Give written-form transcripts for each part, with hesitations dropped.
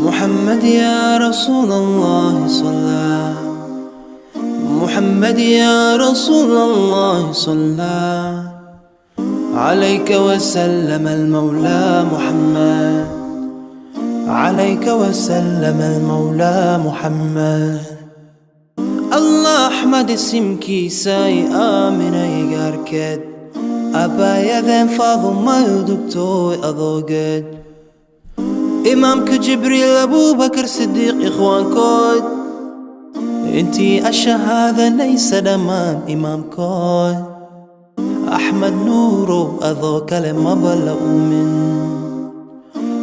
محمد يا رسول الله صلى، محمد يا رسول الله صلى عليك وسلم المولى محمد، عليك وسلم المولى محمد. الله أحمد اسمكي ساي آمنة يقاركد أبا يذن فاضم ما يدكتو أضوقد إمامك جبريل أبو بكر صديق إخوان كود انتي الشهادة ليس دمان إمام كود أحمد نورو أذوك لما بلغوا من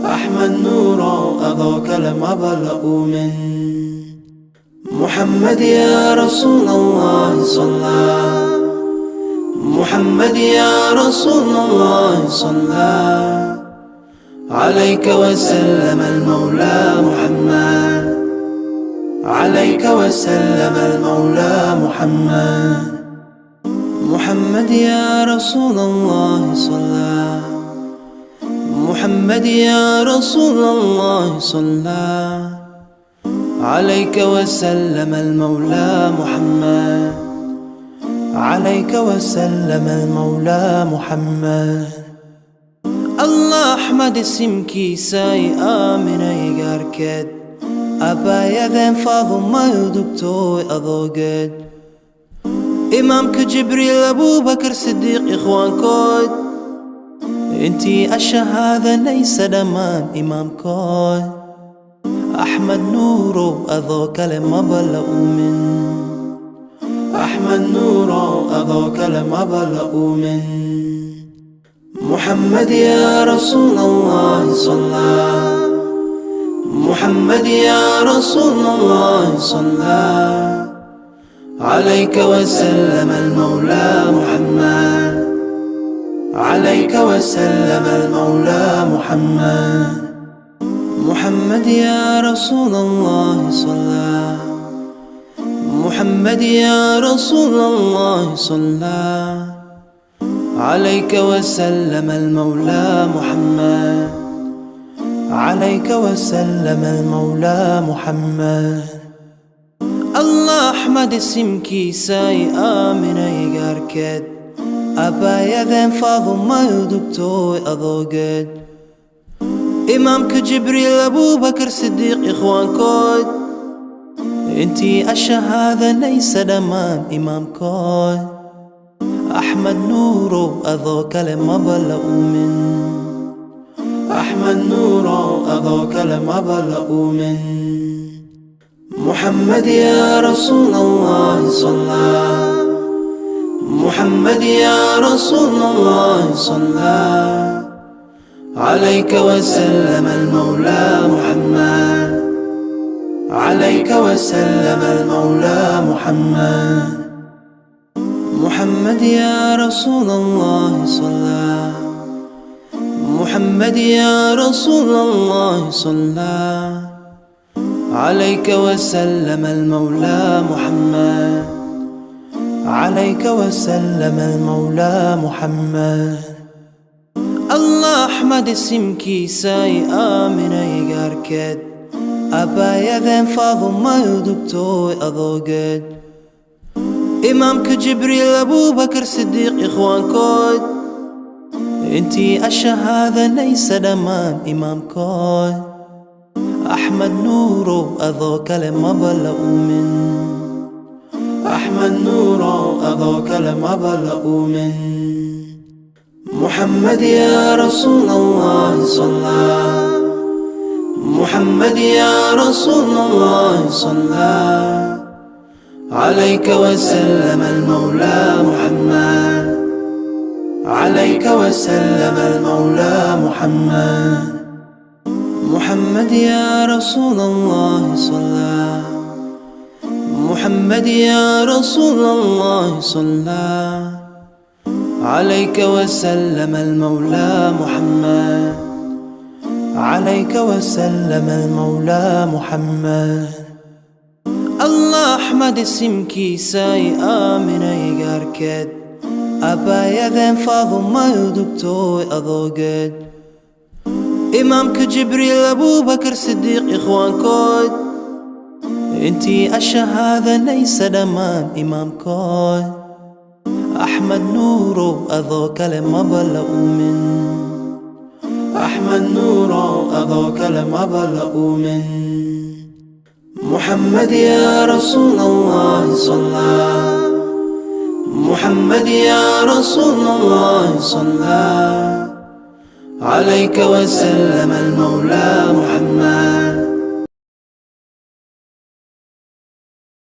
أحمد نورو أذوك لما بلغوا من محمد يا رسول الله صلى، محمد يا رسول الله صلى عليك وسلم المولى محمد، عليك وسلم المولى محمد. محمد يا رسول الله صلى، محمد يا رسول الله صلى عليك وسلم المولى محمد، عليك وسلم المولى محمد. الله أحمد اسمكي ساي آمنة يقاركد أبا يذن فاضم ما يدكتو أضوقد إمامك جبريل أبو بكر صديق إخوان كود انتي الشهادة ليس دمان إمام كود أحمد نورو أذوك لما بلغوا من أحمد نورو أذوك لما بلغوا من محمد يا رسول الله صلى، محمد يا رسول الله صلى عليك وسلم المولى محمد، عليك وسلم المولى محمد. محمد يا رسول الله صلى، محمد يا رسول الله صلى عليك وسلم المولى محمد، عليك وسلم المولى محمد. الله أحمد اسمكي ساي آمنة يقاركد أبا يذن فاضم ما يدكتو أضوقد إمامك جبريل أبو بكر صديق إخوان كود انتي الشهادة ليس دمان إمام كود أحمد نورو أذوك لما بلغوا من أحمد نورو أذوك لما بلغوا من محمد يا رسول الله صلى، محمد يا رسول الله صلى عليك وسلم المولى محمد، عليك وسلم المولى محمد. محمد يا رسول الله صلى، محمد يا رسول الله صلى عليك وسلم المولى محمد، عليك وسلم المولى محمد. الله أحمد اسمكي ساي آمنة يقاركد أبا يذن فاضم ما يدكتو أضوقد إمامك جبريل أبو بكر صديق إخوان كود انتي الشهادة ليس دمان إمام كود أحمد نورو أذوك لما بلغوا من أحمد نورو أذوك لما بلغوا من محمد يا رسول الله صلى، محمد يا رسول الله صلى عليك وسلم المولى محمد، عليك وسلم المولى محمد. محمد يا رسول الله صلى، محمد يا رسول الله صلى عليك وسلم المولى محمد، عليك وسلم المولى محمد. الله أحمد اسمكي ساي آمنة يقاركد أبا يذن فاضم ما يدكتو أضوقد إمامك جبريل أبو بكر صديق إخوان كود انتي الشهادة ليس دمان إمام كود أحمد نورو أذوك لما بلغوا من أحمد نورو أذوك لما بلغوا من محمد يا رسول الله صلى محمد يا رسول الله صلى عليك وسلم المولى محمد